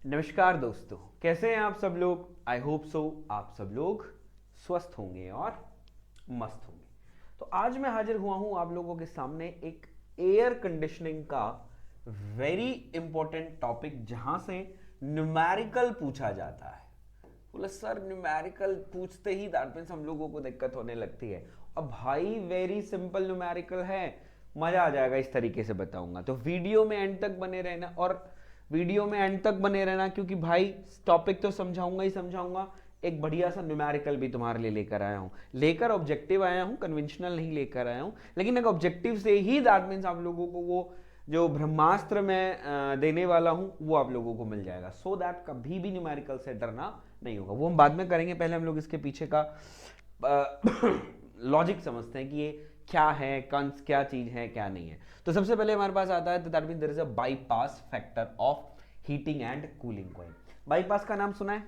नमस्कार दोस्तों, कैसे हैं आप सब लोग। आई होप सो आप सब लोग स्वस्थ होंगे और मस्त होंगे। तो आज मैं हाजिर हुआ हूं आप लोगों के सामने एक एयर कंडीशनिंग का वेरी इंपॉर्टेंट टॉपिक, जहां से न्यूमेरिकल पूछा जाता है। बोला सर न्यूमेरिकल पूछते ही दैट मींस हम लोगों को दिक्कत होने लगती है। अब भाई वेरी सिंपल न्यूमेरिकल है, मजा आ जाएगा। इस तरीके से बताऊंगा तो वीडियो में एंड तक बने रहना, और वीडियो में एंड तक बने रहना क्योंकि भाई टॉपिक तो समझाऊंगा ही समझाऊंगा, एक बढ़िया सा न्यूमेरिकल भी तुम्हारे लिए लेकर आया हूं। लेकर ऑब्जेक्टिव आया हूं, कन्वेंशनल नहीं लेकर आया हूं, लेकिन एक ऑब्जेक्टिव से ही दैट मींस आप लोगों को वो जो ब्रह्मास्त्र मैं देने वाला हूं वो आप लोगों को मिल जाएगा, सो दैट कभी भी न्यूमेरिकल से डरना नहीं होगा। वो हम बाद में करेंगे, पहले हम लोग इसके पीछे का लॉजिक समझते हैं कि ये क्या है, कंस क्या चीज है क्या नहीं है। तो सबसे पहले हमारे पास आता है, तो that means there is a bypass factor of heating and cooling coil. Bypass का नाम सुना है?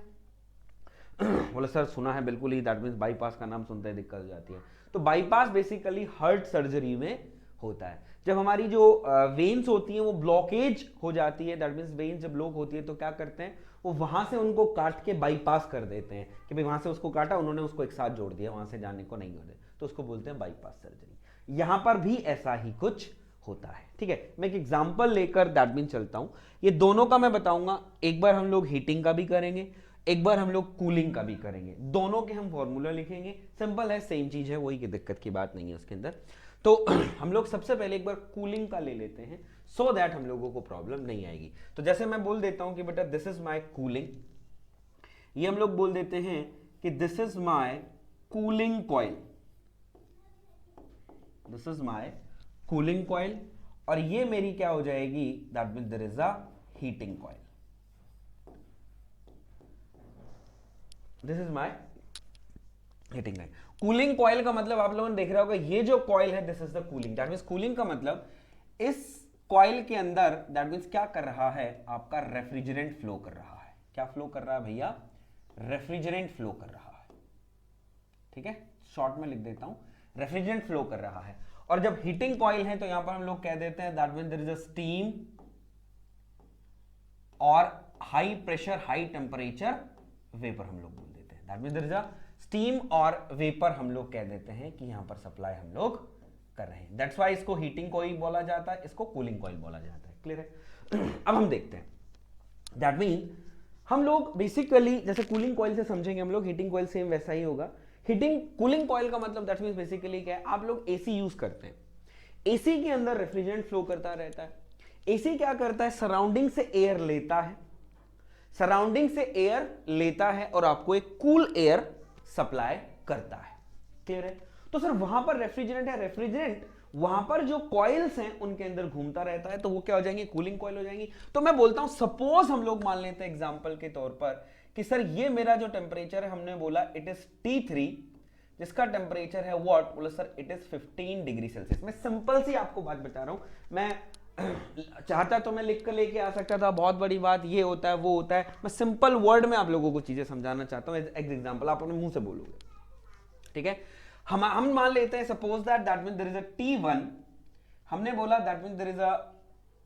बोले सर सुना है बिल्कुल ही, दैट मींस बाईपास का नाम सुनते ही दिक्कत हो जाती है। तो बाईपास बेसिकली हार्ट सर्जरी में होता है। जब हमारी जो वेन्स होती हैं वो ब्लॉकेज हो जाती है, दैट मींस वेन्स जब ब्लॉक होती है तो क्या करते हैं, वो वहां से उनको काट के बाईपास कर देते हैं कि भाई वहां से उसको काटा, उन्होंने उसको एक साथ जोड़ दिया, वहां से जाने को नहीं होते, तो उसको बोलते हैं बाईपास सर्जरी। यहां पर भी ऐसा ही कुछ होता है। ठीक है, मैं एक एग्जांपल लेकर दैट मीन चलता हूं। ये दोनों का मैं बताऊंगा, एक बार हम लोग हीटिंग का भी करेंगे, एक बार हम लोग कूलिंग का भी करेंगे। दोनों के हम फॉर्मूला लिखेंगे, सिंपल है, सेम चीज है, वही की दिक्कत की बात नहीं है उसके अंदर। तो हम लोग सबसे पहले एक बार कूलिंग का ले लेते हैं, सो दैट हम लोगों को प्रॉब्लम नहीं आएगी। तो जैसे मैं बोल देता हूं कि बेटा दिस इज माय कूलिंग, ये हम लोग बोल देते हैं कि this is my cooling coil, this is my cooling coil, और ये मेरी क्या हो जाएगी, that means there is a heating coil. This is my heating coil. Cooling coil का मतलब आप लोगों ने देख रहा होगा, ये जो कॉइल है this is the cooling, that means cooling का मतलब इस कॉइल के अंदर दैट मींस क्या कर रहा है, आपका रेफ्रिजरेंट फ्लो कर रहा है। क्या फ्लो कर रहा है भैया? रेफ्रिजरेंट फ्लो कर रहा है। ठीक है, शॉर्ट में लिख देता हूं, रेफ्रिजरेंट फ्लो कर रहा है। और जब हीटिंग कॉइल है तो यहां पर हम लोग कह देते हैं that means there is a steam और high pressure high temperature vapour हम लोग बोल देते हैं। That means there is a steam और वेपर हम लोग कह देते हैं कि यहां पर सप्लाई हम लोग कर रहे हैं। दैट्स व्हाई इसको हीटिंग कॉइल बोला जाता है, इसको कूलिंग कॉइल बोला जाता है। क्लियर है? अब हम देखते हैं, दैट मीन हम लोग बेसिकली जैसे कूलिंग कॉइल से समझेंगे हम लोग, हीटिंग कॉइल सेम वैसा ही होगा। हीटिंग कूलिंग कॉइल का मतलब दैट मींस बेसिकली क्या है, आप लोग एसी यूज करते हैं, एसी के अंदर रेफ्रिजरेंट फ्लो करता रहता है। एसी क्या करता है, सराउंडिंग से एयर लेता है, सराउंडिंग से एयर लेता है और आपको एक कूल एयर सप्लाई करता है। क्लियर है? तो सर वहां पर रेफ्रिजरेंट है, रेफ्रिजरेंट वहां पर जो कॉइल्स हैं उनके अंदर घूमता रहता है, तो वो क्या हो जाएंगे, कूलिंग कॉइल हो जाएंगी। तो मैं बोलता हूं सपोज हम लोग मान लेते हैं एग्जांपल के तौर पर कि सर ये मेरा जो टेम्परेचर है, हमने बोला इट इज T3, जिसका टेम्परेचर है व्हाट, बोला sir it is 15 degree Celsius. मैं सिंपल सी आपको बात बता रहा हूं, मैं चाहता तो मैं लिख कर लेके आ सकता था, बहुत बड़ी बात, ये होता है वो होता है। मैं सिंपल वर्ड में आप लोगों को चीजें समझाना चाहता हूं, एग्जांपल आप अपने मुंह से बोलोगे। ठीक है, हम मान लेते हैं suppose that mean there is a T1, हमने बोला that mean there is a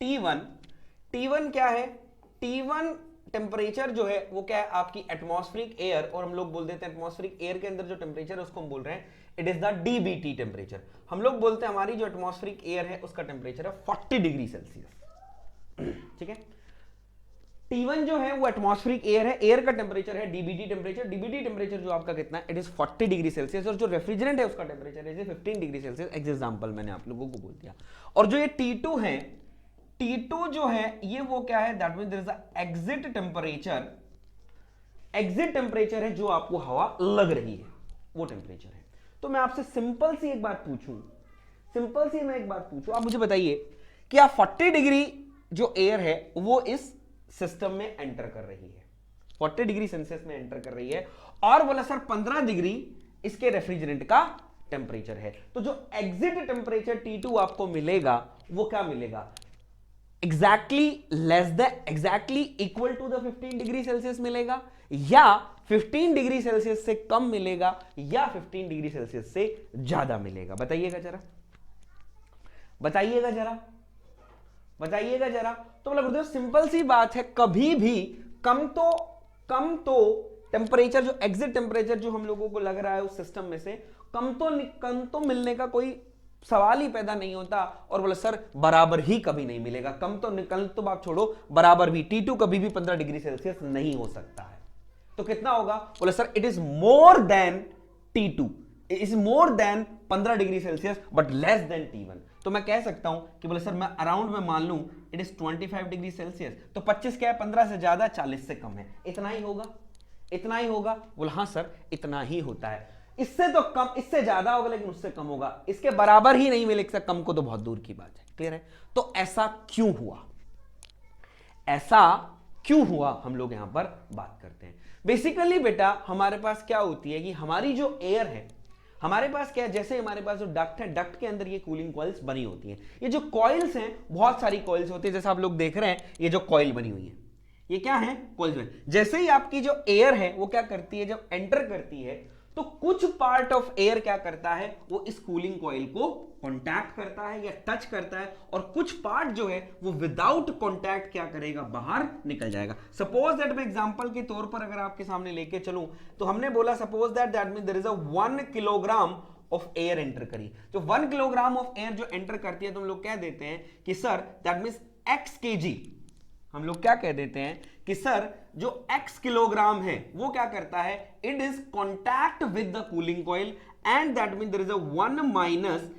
T1। T1 क्या है, T1 टेम्परेचर जो है वो क्या है, आपकी एटमॉस्फेरिक एयर, और हम लोग बोल देते हैं एटमॉस्फेरिक एयर के अंदर जो टेम्परेचर है उसको हम बोल रहे हैं it is the DBT temperature. हम लोग बोलते हैं हमारी जो एटमॉस्फेरिक एयर है उसका टेम्परेचर है 40 डिग्री सेल्सियस। ठीक है, T1 जो है वो एटमॉस्फेरिक एयर है, एयर का टेम्परेचर है DBT टेम्परेचर। DBT टेम्परेचर जो आपका कितना है, इट इज 40 डिग्री सेल्सियस, और जो रेफ्रिजरेंट है उसका टेम्परेचर है 15 डिग्री सेल्सियस। एग्जांपल मैंने आप लोगों को बोल दिया। और जो ये T2 है, T2 जो है ये वो क्या है, that means there is a exit temperature, exit temperature है जो आपको हवा लग रही है वो टेम्परेचर है। तो मैं आपसे सिंपल सी एक बात पूछूं, सिंपल सी मैं एक बात पूछूं, आप मुझे बताइए कि आप 40 डिग्री जो एयर है वो इस सिस्टम में एंटर कर रही है, 40 डिग्री सेल्सियस में एंटर कर रही है, और बोला सर 15 डिग्री इसके रेफ्रिजरेंट का टेम्परेचर है। तो जो एग्जिट टेम्परेचर T2 आपको मिलेगा वो क्या मिलेगा, exactly equal to the 15 degree Celsius मिलेगा, या 15 डिग्री सेल्सियस से कम मिलेगा, या 15 डिग्री सेल्सियस से ज्यादा मिलेगा। बताइएगा जरा, बताइएगा जरा, बताइएगा जरा। तो मतलब गुरुदेव सिंपल सी बात है, कभी भी कम तो टेम्परेचर, जो एग्जिट टेम्परेचर जो हम लोगों को लग रहा है उस सिस्टम में से, कम तो मिलने का कोई सवाल ही पैदा नहीं होता। और बोले सर बराबर ही कभी नहीं मिलेगा, कम तो निकल तो आप छोड़ो, बराबर भी T2 कभी भी 15 डिग्री सेल्सियस नहीं हो सकता है। तो कितना होगा? बोले sir it is more than T2, is more than 15 degree Celsius but less than T1। तो मैं कह सकता हूं कि बोले सर मैं अराउंड में मान लूं इट इज 25 डिग्री सेल्सियस, तो 25 क्या है, 15 से ज्यादा, 40 से कम है, इतना ही होगा, इतना ही होगा। बोले हाँ सर इतना ही होता है, इससे तो कम, इससे ज्यादा होगा लेकिन उससे कम होगा, इसके बराबर ही नहीं मिले, इससे कम को तो बहुत दूर की बात है। क्लियर है? तो ऐसा क्यों हुआ, ऐसा क्यों हुआ, हम लोग यहां पर बात करते हैं। बेसिकली बेटा हमारे पास क्या होती है कि हमारी जो एयर है, हमारे पास क्या है, जैसे हमारे पास जो डक्ट है, डक्ट के अंदर ये कूलिंग कॉइल्स बनी होती हैं। ये जो कॉइल्स हैं, बहुत सारी कॉइल्स होती है, जैसे आप लोग देख रहे हैं ये जो कॉइल बनी हुई है, ये क्या है, कॉइल्स। जैसे ही आपकी जो एयर है वो क्या करती है, जब एंटर करती है तो कुछ पार्ट ऑफ एयर क्या करता है, वो इस कूलिंग कॉइल को कांटेक्ट करता है या टच करता है, और कुछ पार्ट जो है वो विदाउट कांटेक्ट क्या करेगा, बाहर निकल जाएगा। सपोज दैट, मैं एग्जांपल के तौर पर अगर आपके सामने लेके चलूं, तो हमने बोला suppose that mean there is a 1 kilogram of air enter करी। जो 1 किलोग्राम ऑफ एयर जो एंटर करती है, तो हम लोग कह देते हैं कि sir that means x kg, हम लोग क्या कह देते हैं कि सर जो x किलोग्राम है वो क्या करता है, it is contact with the cooling coil, and that mean there is a 1 minus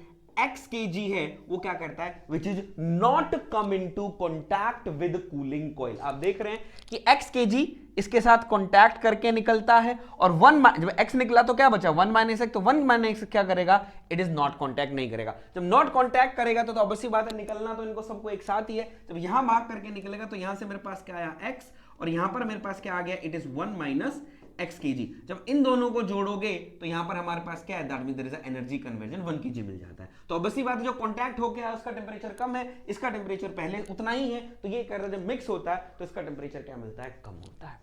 x kg है, वो क्या करता है, which is not come into contact with cooling coil. आप देख रहे हैं कि x kg इसके साथ कॉन्टैक्ट करके निकलता है, और 1 जब x निकला तो क्या बचा, 1 माइनस x, तो 1 माइनस x क्या करेगा, इट इज नॉट कॉन्टैक्ट नहीं करेगा। जब नॉट कॉन्टैक्ट करेगा तो ऑब्वियसली बात है, निकलना तो इनको सबको एक साथ ही है। जब यहां भाग करके निकलेगा तो यहां से मेरे पास क्या आया, x, और यहां पर मेरे पास क्या आ गया, it is 1 minus x kg। जब इन दोनों को जोड़ोगे तो यहां पर हमारे पास क्या है, that means there is energy conversion 1 kg मिल जाता है। तो ऑब्वियसली बात है, जो कांटेक्ट हो गया उसका टेंपरेचर कम है, इसका टेंपरेचर पहले उतना ही है, तो ये कर रहा है जब मिक्स होता है तो इसका टेंपरेचर क्या मिलता है, कम होता है।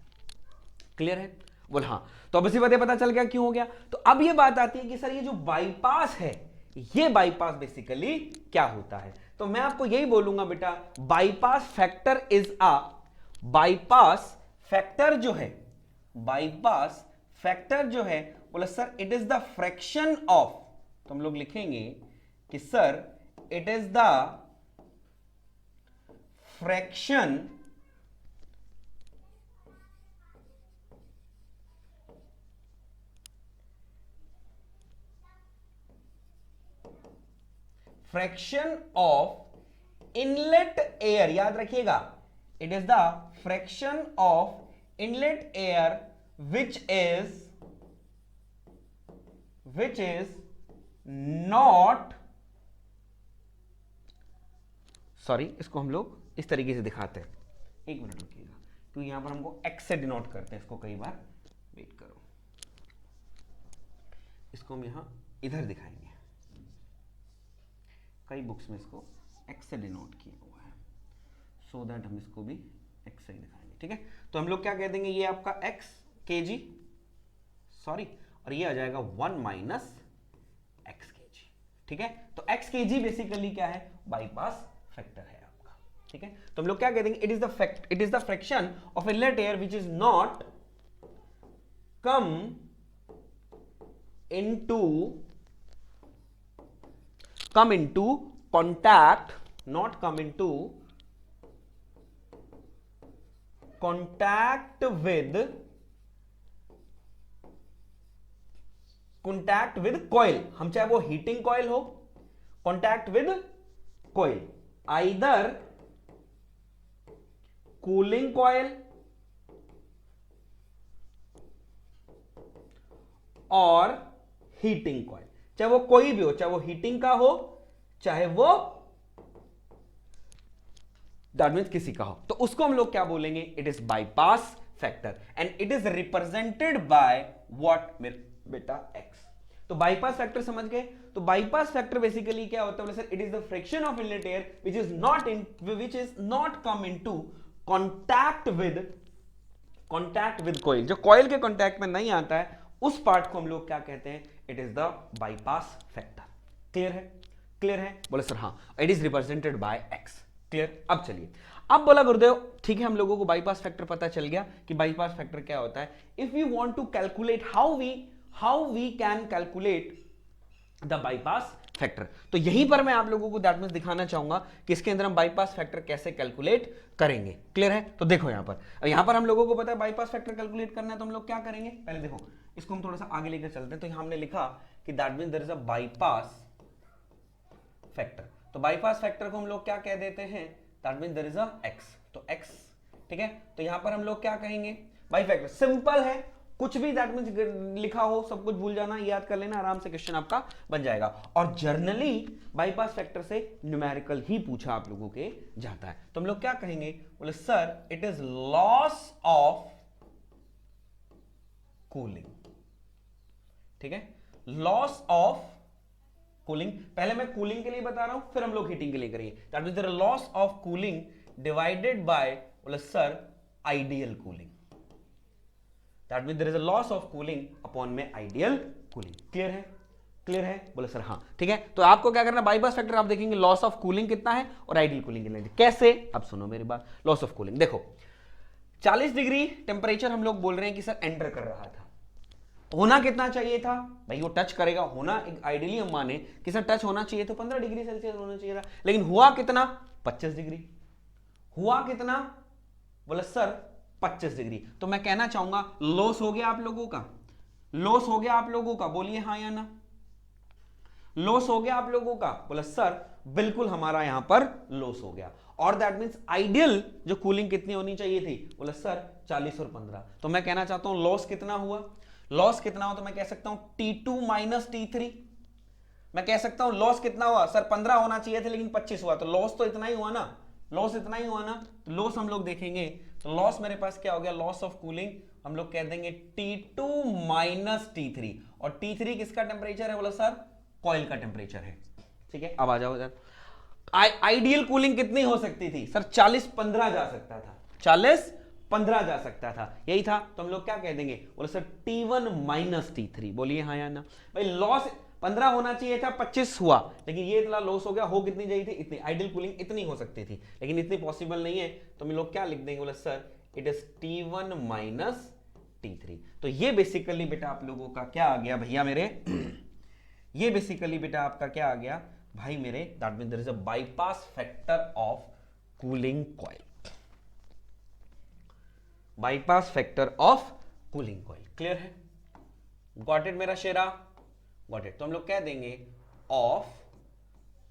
क्लियर है? बोल हाँ। तो ऑब्वियसली बात है, पता चल गया क्यों हो गया। तो अब ये बात आती है कि सर ये जो बाईपास है, ये बाईपास बेसिकली क्या होता है। तो मैं आपको यही बोलूंगा बेटा, bypass factor is a, bypass factor जो है, बाईपास फैक्टर जो है, बोला sir it is the fraction of, तो हम लोग लिखेंगे कि sir it is the fraction fraction of inlet air, याद रखिएगा, it is the fraction of inlet air which is not, sorry इसको हम लोग इस तरीके से दिखाते हैं, एक मिनट रुकिएगा, क्योंकि यहां पर हमको x से डिनोट करते हैं इसको कई बार, वेट करो, इसको हम यहां इधर दिखाएंगे, कई बुक्स में इसको x से डिनोट किया हुआ है, सो दैट हम इसको भी x से ही दिखाएंगे। ठीक है, तो हम लोग क्या कह देंगे, ये आपका x kg, सॉरी, और ये आ जाएगा 1 माइनस x kg। ठीक है, तो x kg बेसिकली क्या है, बाईपास फैक्टर है आपका। ठीक है, तो हम लोग क्या कह देंगे, it is the fraction of inlet air which is not come into contact, not come into contact with coil, हम चाहे वो हीटिंग कॉइल हो, contact with coil, either cooling coil और हीटिंग कॉइल, चाहे वो कोई भी हो, चाहे वो हीटिंग का हो, चाहे वो दैट मीन्स किसी का हो, तो उसको हम लोग क्या बोलेंगे, it is bypass factor, and it is represented by what बेटा x। तो बाईपास फैक्टर समझ गए। तो बाईपास फैक्टर बेसिकली क्या होता है, sir it is the friction of inlet air which is not come into contact with coil, जो coil के कांटेक्ट में नहीं आता है उस पार्ट को हम लोग क्या कहते हैं, it is the bypass factor. Clear है? क्लियर है? बोले सर हाँ, it is represented by x। Clear? अब चलिए, अब बोला गुरुदेव ठीक है, हम लोगों को बाईपास फैक्टर पता चल गया कि बाईपास फैक्टर क्या होता है. If we want to calculate how we can calculate the bypass factor, तो यहीं पर मैं आप लोगों को दैट मींस दिखाना चाहूंगा कि इसके अंदर हम बाईपास फैक्टर कैसे कैलकुलेट करेंगे. क्लियर है? तो देखो यहां पर हम लोगों को पता है बाईपास फैक्टर कैलकुलेट करना है, तो हम लोग क्या करेंगे, पहले देखो इसको हम थोड़ा सा आगे लेकर चलते हैं. तो यहां हमने लिखा कि that means there is a bypass factor. तो बाईपास फैक्टर को हम लोग क्या कह देते हैं, that means there is a x. तो एक्स, ठीक है. तो यहां पर हम लोग क्या कहेंगे, बाई फैक्टर सिंपल है, कुछ भी दैट मींस लिखा हो सब कुछ भूल जाना, याद कर लेना, आराम से क्वेश्चन आपका बन जाएगा. और जर्नली बाईपास फैक्टर से न्यूमेरिकल ही पूछा आप लोगों के जाता है. तो हम लोग क्या कहेंगे, बोले sir it is loss of cooling. ठीक है, लॉस ऑफ कूलिंग. पहले मैं कूलिंग के लिए बता रहा हूं, फिर हम लोग हीटिंग के लिए करेंगे. That means there loss of cooling divided by, बोले sir ideal cooling. That means there is a loss of cooling upon में आइडियल कूलिंग. क्लियर है? क्लियर है? बोले सर हाँ. ठीक है, तो आपको क्या करना, बाईपास फैक्टर आप देखेंगे लॉस ऑफ कूलिंग कितना है और आइडियल कूलिंग कितना है. कैसे? अब सुनो मेरी बात. लॉस ऑफ कूलिंग देखो, 40 डिग्री टेम्परेचर हम लोग बोल रहे हैं कि सर एंटर कर रहा था. होना कितना चाहिए था भाई, वो टच करेगा, होना एक आइडियली हम माने कि सर टच होना चाहिए तो 15 डिग्री सेल्सियस होना चाहिए था, लेकिन हुआ कितना, 25 डिग्री. हुआ कितना, बोले सर 25 डिग्री. तो मैं कहना चाहूंगा लॉस हो गया आप लोगों का, लॉस हो गया आप लोगों का, बोलिए हाँ या ना. लॉस हो गया आप लोगों का, बोला सर बिल्कुल हमारा यहां पर लॉस हो गया. और दैट मींस आइडियल जो कूलिंग कितनी होनी चाहिए थी, बोला सर 40 और 15. तो मैं कहना चाहता हूं लॉस कितना हुआ, लॉस कितना हुआ, तो मैं कह सकता हूं T2 माइनस T3. मैं कह सकता हूं लॉस कितना हुआ, सर 15 होना चाहिए थे लेकिन 25 हुआ, तो लॉस तो इतना ही हुआ ना, लॉस इतना ही हुआ ना. तो लॉस हम लोग देखेंगे, तो लॉस मेरे पास क्या हो गया, लॉस ऑफ कूलिंग हम लोग कह देंगे T2 माइनस T3. और T3 किसका टेम्परेचर है, बोला सर कॉइल का टेम्परेचर है. ठीक है, अब आ जाओ इधर. आइडियल कूलिंग कितनी हो सकती थी, सर 40-15 जा सकता था, 40-15 जा सकता था, यही था. तो हम लोग क्या कह देंगे, बोले सर T1 माइनस T3. बोलिए हाँ या ना. भाई लॉस 15 होना चाहिए था, 25 हुआ, लेकिन ये इतना लॉस हो गया. हो कितनी चाहिए थी, इतनी. आइडियल कूलिंग इतनी हो सकती थी, लेकिन इतनी पॉसिबल नहीं है. तो हम लोग क्या लिख देंगे, बोले sir it is T1 minus T3. तो ये बेसिकली बेटा आप लोगों का क्या आ गया भैया मेरे ये बेसिकली बेटा आपका क्या आ गया भाई मेरे, that means there is a bypass factor of cooling coil. Bypass factor of cooling coil. Clear है? गॉट इट मेरा शेरा? Got it. तो हम लोग कह देंगे ऑफ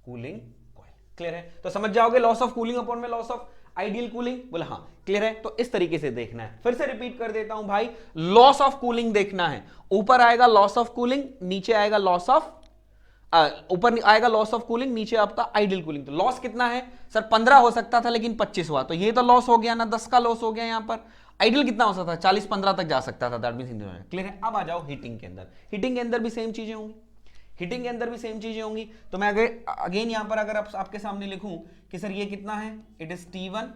कूलिंग कॉइल. क्लियर है? तो समझ जाओगे लॉस ऑफ कूलिंग अपॉन में लॉस ऑफ आइडियल कूलिंग. बोला हाँ. क्लियर है? तो इस तरीके से देखना है. फिर से रिपीट कर देता हूं भाई, लॉस ऑफ कूलिंग देखना है. ऊपर आएगा लॉस ऑफ कूलिंग, नीचे आएगा लॉस ऑफ ऊपर आएगा लॉस ऑफ कूलिंग, नीचे आपका आइडियल कूलिंग. तो लॉस कितना है सर, 15 हो सकता था लेकिन 25 हुआ, तो ये तो लॉस हो गया ना, 10 का लॉस हो गया. यहां पर आइडियल कितना हो सकता था, 40-15 तक जा सकता था. दैट मींस क्लियर है? अब आ जाओ हीटिंग के अंदर. हीटिंग के अंदर भी सेम चीजें होंगी, हीटिंग के अंदर भी सेम चीजें होंगी. तो मैं अगेन यहां पर अगर आपके सामने लिखूं कि सर ये कितना है, it is T1,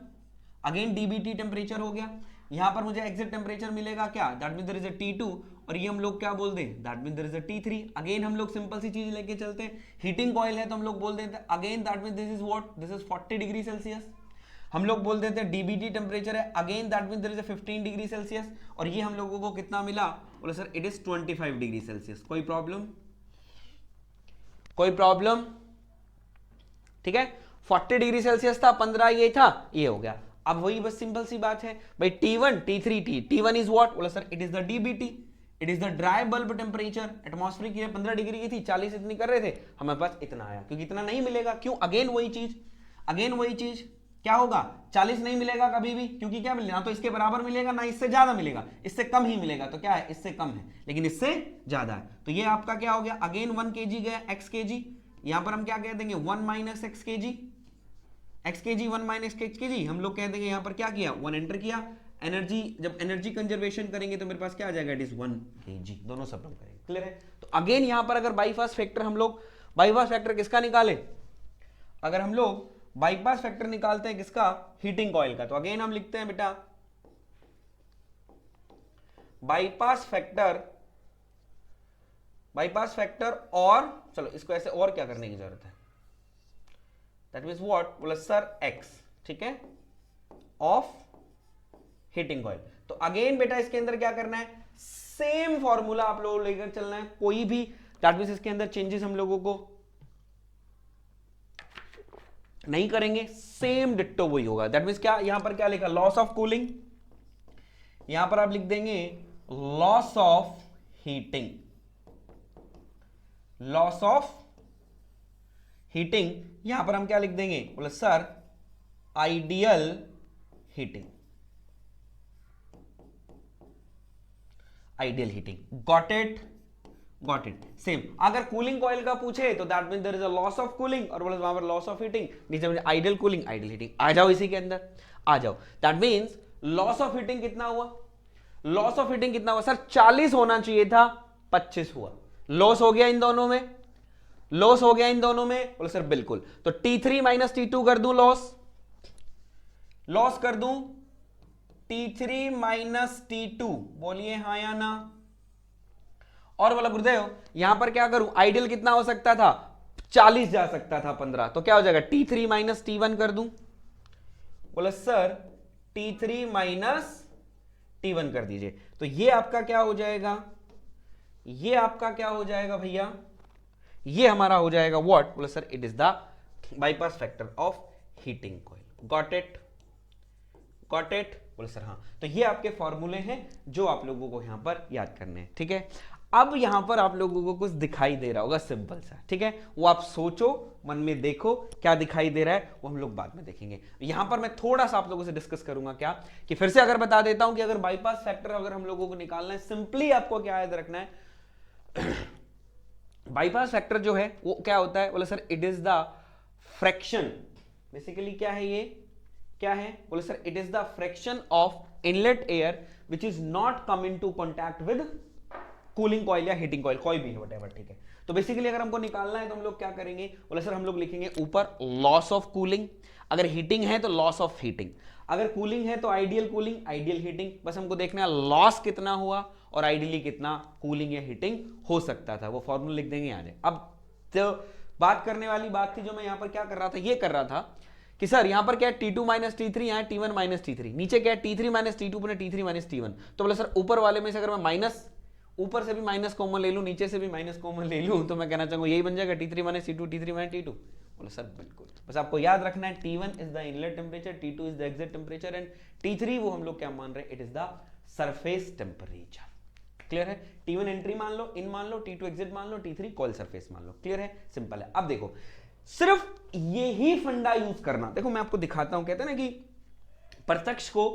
again DBT temperature हो गया. यहां पर मुझे एग्जिट टेम्परेचर मिलेगा क्या, that means there is a T2, और ये हम लोग क्या बोल दें, that means there is a T3. Again हम लोग सिंपल सी चीज लेके चलते हैं, हीटिंग कॉइल है तो हम लोग बोल देते हैं again that means this is what, this is 40 degree Celsius. हम लोग बोल देते हैं डीबीटी टेम्परेचर है, again that means there is a 15 degree Celsius. और ये हम लोगों को कितना मिला, बोले sir it is 25 degree Celsius. कोई प्रॉब्लम, कोई प्रॉब्लम? ठीक है, 40 डिग्री सेल्सियस था, 15 ये था, ये हो गया. अब वही बस सिंपल सी बात है भाई, T1 T3 T1 is what, बोला sir it is the DBT, it is the dry bulb temperature. Atmospheric की 15 डिग्री की थी, 40 इतनी कर रहे थे, हमारे पास इतना आया, क्योंकि इतना नहीं मिलेगा. क्यों, अगेन वही चीज, अगेन वही चीज. क्या होगा, 40 नहीं मिलेगा कभी भी, क्योंकि क्या मिलेगा, ना तो इसके बराबर मिलेगा ना इससे ज्यादा मिलेगा, इससे कम ही मिलेगा. तो क्या है, इससे कम है लेकिन इससे ज्यादा है. तो ये आपका क्या हो गया, अगेन 1 kg गया x kg. यहां पर हम क्या कह देंगे, 1 minus x kg, x kg 1 minus x kg. हम लोग कह देंगे यहां पर क्या किया, 1 एंटर किया. एनर्जी, जब एनर्जी कंजर्वेशन करेंगे तो मेरे पास क्या आ जाएगा, इट इज 1 kg. दोनों सब हम करेंगे. क्लियर है? तो अगेन यहां पर अगर बाईपास फैक्टर हम लोग, बाईपास फैक्टर किसका निकाले, अगर हम लोग बाईपास फैक्टर निकालते हैं किसका, हीटिंग कॉइल का, तो अगेन हम लिखते हैं बेटा बाईपास फैक्टर, बाईपास फैक्टर. और चलो इसको ऐसे और क्या करने की जरूरत है, दैट मींस व्हाट, बोला सर x. ठीक है, ऑफ हीटिंग कॉइल। तो अगेन बेटा इसके अंदर क्या करना है, सेम फॉर्मूला आप लोगों को लेकर चलना है, कोई भी दैट मींस इसके अंदर चेंजेस हम लोगों को नहीं करेंगे, सेम डिट्टो वही होगा। दैट मींस क्या, यहां पर क्या लिखा, लॉस ऑफ कूलिंग, यहां पर आप लिख देंगे loss of heating, loss of heating, यहां पर हम क्या लिख देंगे, बोले sir ideal heating, ideal heating. Got it, got it. Same अगर कूलिंग कॉइल का पूछे तो that mean there is a loss of cooling, और बोले वहां पर लॉस ऑफ हीटिंग, नीचे आइडियल कूलिंग आइडियल हीटिंग। आ जाओ इसी के अंदर, आ जाओ। That means loss of heating कितना हुआ, लॉस ऑफ हीटिंग कितना हुआ सर, 40 होना चाहिए था, 25 हुआ। लॉस हो गया इन दोनों में, लॉस हो गया इन दोनों में, बोले सर बिल्कुल। तो T3 माइनस T2 कर दूं, लॉस, लॉस कर दूं T3 माइनस T2, बोलिए हाँ या ना। और बोला गुरुदेव यहां पर क्या करूं, आइडियल कितना हो सकता था, 40 जा सकता था, 15, तो क्या हो जाएगा T3 माइनस T1 कर दूं, बोला सर T3 माइनस T1 कर दीजिए। तो ये आपका क्या हो जाएगा, ये आपका क्या हो जाएगा भैया, ये हमारा हो जाएगा व्हाट, बोला sir it is the bypass factor of heating coil. Got it, got it, बोले सर हाँ। तो ये आपके फॉर्मूले हैं जो आप लोगों को यहां पर याद करने हैं, ठीक है। अब यहां पर आप लोगों को कुछ दिखाई दे रहा होगा सिंपल सा, ठीक है, वो आप सोचो, मन में देखो क्या दिखाई दे रहा है, वो हम लोग बाद में देखेंगे। यहां पर मैं थोड़ा सा आप लोगों से डिस्कस करूंगा क्या, कि फिर से अगर बता देता हूं कि अगर बाईपास फैक्टर अगर हम लोगों को निकालना है, सिंपली आपको क्या याद रखना है, बाईपास फैक्टर जो है वो क्या होता है, बोले sir it is the fraction, basically क्या है ये, क्या है, बोले sir it is the fraction of inlet air which is not come in to contact with cooling coil या हीटिंग कॉइल, कोई भी है व्हाटएवर, ठीक है। तो बेसिकली अगर हमको निकालना है तो हम लोग क्या करेंगे, बोले सर हम लोग लिखेंगे ऊपर लॉस ऑफ कूलिंग, अगर हीटिंग है तो लॉस ऑफ हीटिंग, अगर कूलिंग है तो आइडियल कूलिंग आइडियल हीटिंग, बस हमको देखना है लॉस कितना हुआ और आइडियली कितना कूलिंग या हीटिंग हो सकता था, वो फॉर्मूला लिख देंगे आ जाए। अब तो बात करने वाली बात थी जो मैं यहां पर क्या कर रहा था, ये कर रहा था कि सर यहां पर क्या है T2 माइनस T3, यहां T1 माइनस T3, नीचे क्या है T3 माइनस T2 पुनः T3 माइनस T1। तो बोले सर ऊपर वाले में से अगर मैं माइनस, ऊपर से भी माइनस कॉमन ले लूं, नीचे से भी माइनस कॉमन ले लूं, तो मैं कहना चाहूंगा यही बन जाएगा T3 minus T2, T3 minus T2। बोले सर बिल्कुल, बस आपको याद रखना है T1 is the inlet temperature, T2 is the exit temperature and T3 वो हम लोग क्या मान रहे हैं, it is the surface temperature. Clear है, T1 एंट्री मान लो, इन मान लो, T2 एग्जिट मान लो, T3 कॉइल सरफेस मान लो। क्लियर है, सिंपल है। अब देखो सिर्फ यही फंडा यूज करना, देखो मैं आपको दिखाता हूं, कहते हैं ना कि प्रत्यक्ष को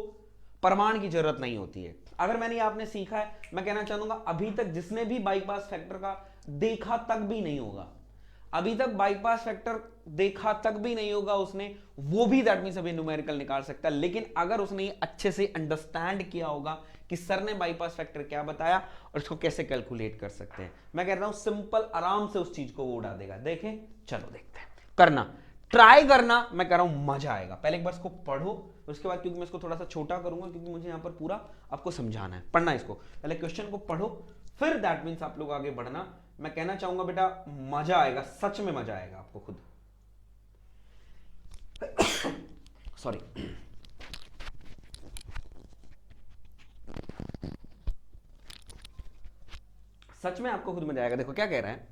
प्रमाण की जरूरत नहीं होती है। अगर मैंने आपने सीखा है, मैं कहना चाहूंगा अभी तक जिसने भी बाईपास फैक्टर का देखा तक भी नहीं होगा, अभी तक बाईपास फैक्टर देखा तक भी नहीं होगा उसने, वो भी दैट मींस अभी न्यूमेरिकल निकाल सकता है। लेकिन अगर उसने अच्छे से अंडरस्टैंड किया होगा कि सर ने बाईपास फैक्टर क्या बताया और इसको कैसे कैलकुलेट कर सकते हैं, मैं कह रहा हूं सिंपल आराम से उस चीज को वो उड़ा देगा। देखें, चलो देखते हैं, करना, ट्राई करना, मैं कह रहा हूं मजा आएगा। पहले एक बार इसको पढ़ो, उसके बाद क्योंकि मैं इसको थोड़ा सा छोटा करूंगा क्योंकि मुझे यहां पर पूरा आपको समझाना है, पढ़ना इसको, पहले क्वेश्चन को पढ़ो, फिर दैट मीन्स आप लोग आगे बढ़ना। मैं कहना चाहूंगा बेटा मजा आएगा, सच में मजा आएगा आपको खुद। सॉरी, सच में आपको खुद मजा आएगा। देखो क्या कह रहा है,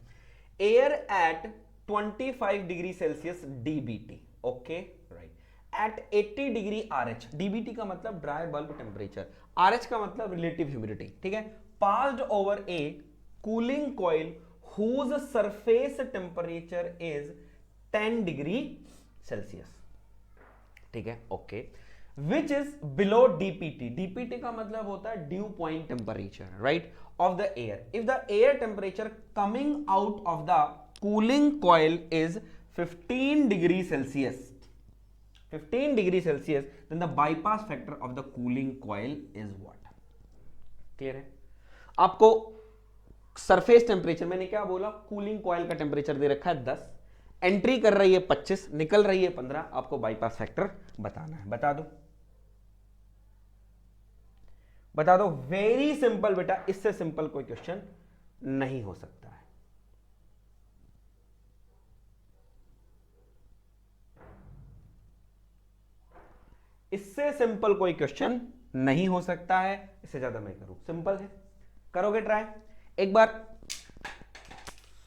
air at 25 degree Celsius DBT, okay right, at 80 degree RH, DBT का मतलब ड्राई बल्ब टेम्परेचर, आरएच का मतलब रिलेटिव ह्यूमिडिटी, ठीक है, passed over a cooling coil whose surface temperature is 10 degree Celsius, ठीक है, okay, which is below DPT, DPT का मतलब होता है dew point temperature, right, of the air. If the air temperature coming out of the cooling coil is 15 degree Celsius, 15 degree Celsius, then the bypass factor of the cooling coil is what? Clear है? आपको surface temperature, मैंने क्या बोला, cooling coil का temperature दे रखा है 10, entry कर रही है 25, निकल रही है 15, आपको बाईपास फैक्टर बताना है। बता दो, बता दो, वेरी सिंपल बेटा, इससे सिंपल कोई क्वेश्चन नहीं हो सकता है। इससे सिंपल कोई क्वेश्चन नहीं हो सकता है, इससे ज्यादा मैं करूं, सिंपल है, करोगे ट्राई एक बार,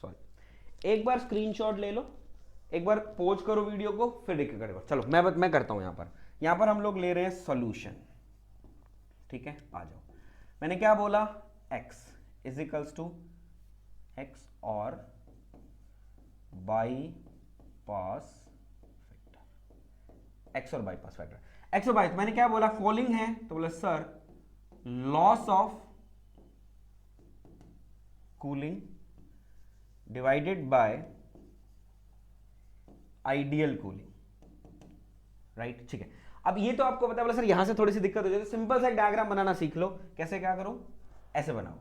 सॉरी एक बार स्क्रीनशॉट ले लो, एक बार पॉज करो वीडियो को, फिर देख करेगा। चलो मैं करता हूं। यहां पर हम लोग ले रहे हैं सॉल्यूशन, ठीक है, आ जाओ। मैंने क्या बोला, x is equals to x और बाई पास फैक्टर, x और बाई पास फैक्टर, x और बाई, मैंने क्या बोला, फॉलोइंग है, तो बोला sir loss of cooling divided by ideal cooling, right, ठीक है। अब ये तो आपको पता है, बोला सर यहां से थोड़ी सी दिक्कत हो जाती है, सिंपल सा एक डायग्राम बनाना सीख लो। कैसे, क्या करो, ऐसे बनाओ,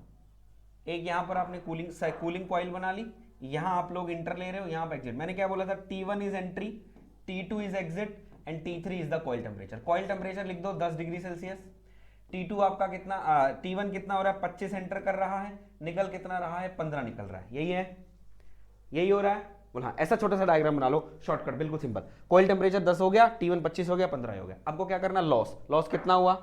एक यहां पर आपने कूलिंग कॉइल बना ली, यहां आप लोग इंटर ले रहे हो, यहां पर एग्जिट। मैंने क्या बोला था, T1 is entry, T2 is exit and T3 is the coil temperature. Coil temperature लिख दो 10 डिग्री सेल्सियस। T2 आपका कितना, T1 कितना हो रहा है, 25 एंटर कर रहा है, निकल कितना रहा है, 15 निकल रहा है, यही है, यही हो रहा है, बोला ऐसा छोटा सा डायग्राम बना लो, शॉर्टकट, बिल्कुल सिंपल। कॉइल टेम्परेचर 10 हो गया, T1 25 हो गया, 15 हो गया। आपको क्या करना, लॉस कितना हुआ,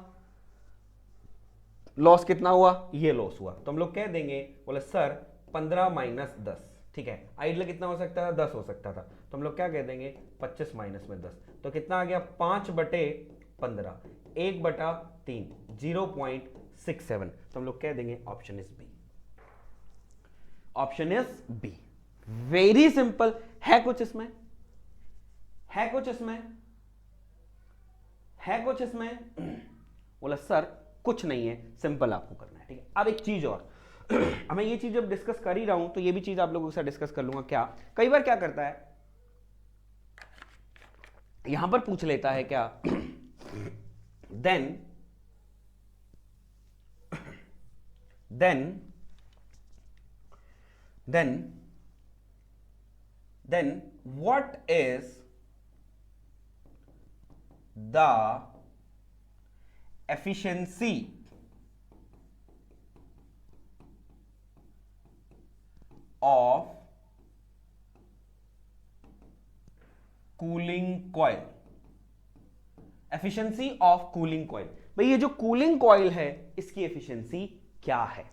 लॉस कितना हुआ, ये लॉस हुआ, तो हम लोग कह देंगे, बोले सर 15 माइनस 10, ठीक है। आइडियल कितना हो सकता था, 10 हो सकता था, तो हम लोग क्या कह देंगे, 25 माइनस में 10, तो कितना आ गया, 5/15, 1/3, 0.67, तो हम लोग कह देंगे option is B, option is B. Very simple है, कुछ इसमें है, कुछ इसमें है, कुछ इसमें बोला सर कुछ नहीं है, सिंपल आपको करना है, ठीक है। अब एक चीज और मैं ये चीज जब डिस्कस कर ही रहा हूं तो ये भी चीज आप लोगों के साथ डिस्कस कर लूंगा। क्या कई बार क्या करता है, यहां पर पूछ लेता है क्या, then what is the efficiency of cooling coil, efficiency of cooling coil। भाई ये जो कूलिंग कॉइल है इसकी एफिशिएंसी क्या है,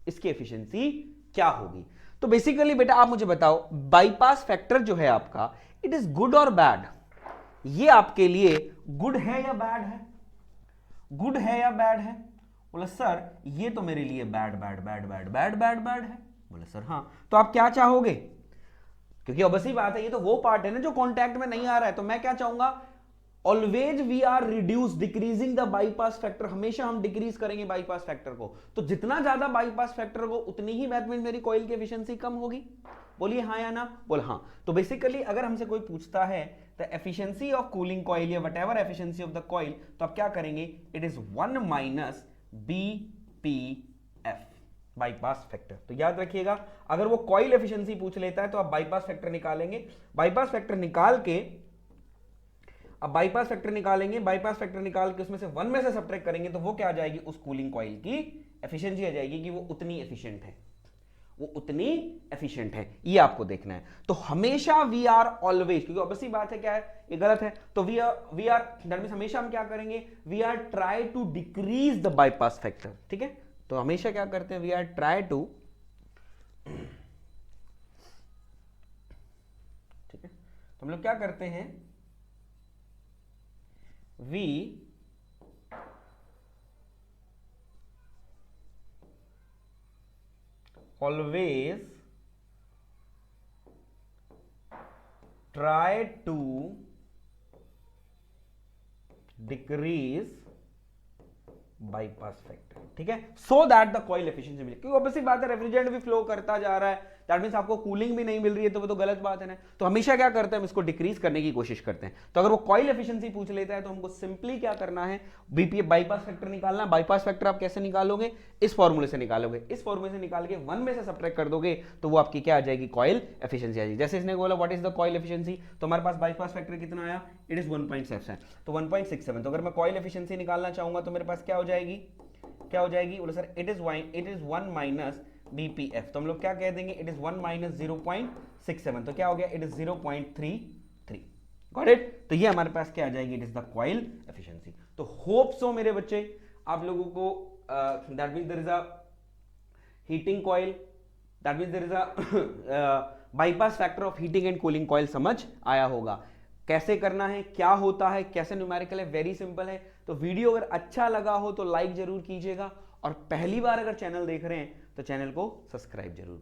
इसकी एफिशिएंसी क्या होगी। तो बेसिकली बेटा आप मुझे बताओ, बाईपास फैक्टर जो है आपका, इट इज गुड और बैड, ये आपके लिए गुड है या बैड है, गुड है या बैड है। बोला सर ये तो मेरे लिए bad bad bad bad bad bad bad है। बोला सर हाँ, तो आप क्या चाहोगे, क्योंकि ऑब्वियसली बात है ये तो वो पार्ट है ना जो कॉन्टैक्ट में नहीं आ रहा है, तो मैं क्या चाहूंगा, always we are reduce decreasing the bypass factor, हमेशा हम डिक्रीज करेंगे बाईपास फैक्टर को, तो जितना ज्यादा बाईपास फैक्टर को उतनी ही दैट मींस मेरी कॉइल की एफिशिएंसी कम होगी। बोलिए हाँ या ना, बोल हाँ। तो बेसिकली अगर हमसे कोई पूछता है the efficiency of cooling coil या whatever efficiency of the coil, तो आप क्या करेंगे, it is 1 minus BPF, bypass factor. तो याद रखिएगा अगर वो कॉइल एफिशिएंसी पूछ लेता है तो आप बाईपास फैक्टर निकालेंगे, बाईपास फैक्टर निकाल के, अब बाईपास फैक्टर निकालेंगे, बाईपास फैक्टर निकाल के उसमें से 1 में से सब्ट्रैक्ट करेंगे तो वो क्या आ जाएगी, उस कूलिंग कॉइल की एफिशिएंसी आ जाएगी कि वो उतनी एफिशिएंट है, वो उतनी एफिशिएंट है, ये आपको देखना है। तो हमेशा वी आर ऑलवेज, क्योंकि ऑब्वियसली बात है क्या है, ये गलत है, तो वी आर दैट मींस हमेशा हम क्या करेंगे, we are try to decrease the bypass factor, ठीक है। तो हमेशा क्या करते हैं, वी आर ट्राई टू, ठीक है, तो हम लोग क्या करते हैं, we always try to decrease bypass factor, ठीक है, so that the coil efficiency मिले। क्योंकि ऑब्वियसली बात है रेफ्रिजरेंट भी फ्लो करता जा रहा है, दैट मींस आपको कूलिंग भी नहीं मिल रही है, तो वो तो गलत बात है ना। तो हमेशा क्या करते हैं, हम इसको डिक्रीज करने की कोशिश करते हैं। तो अगर वो कॉइल एफिशिएंसी पूछ लेता है तो हमको सिंपली क्या करना है, बीपीए बाईपास फैक्टर निकालना है। बाईपास फैक्टर आप कैसे निकालोगे, इस फॉर्मूले से निकालोगे, इस फॉर्मूले से निकाल के 1 में से सब्ट्रैक्ट कर दोगे तो वो आपकी क्या आ जाएगी, कॉइल एफिशिएंसी आ जाएगी। जैसे इसने बोला what is the coil efficiency, तो हमारे पास बाईपास फैक्टर कितना आया, इट इज 1.67, तो 1.67। तो अगर मैं कॉइल एफिशिएंसी निकालना चाहूंगा तो मेरे पास क्या हो जाएगी, क्या हो जाएगी, बोले sir it is 1 minus BPF। तो हम लोग क्या कह देंगे, इट इज 1 माइनस 0.67, तो क्या हो गया, इट इज 0.33। Got it? तो ये हमारे पास क्या आ जाएगी, it is the coil efficiency. तो होप सो मेरे बच्चे आप लोगों को that means there is a heating coil, that means there is a bypass factor of heating and cooling coil समझ आया होगा। कैसे करना है, क्या होता है, कैसे न्यूमेरिकल है, वेरी सिंपल है। तो वीडियो अगर अच्छा लगा हो तो लाइक जरूर कीजिएगा, और पहली बार अगर चैनल देख रहे हैं तो चैनल को सब्सक्राइब जरूर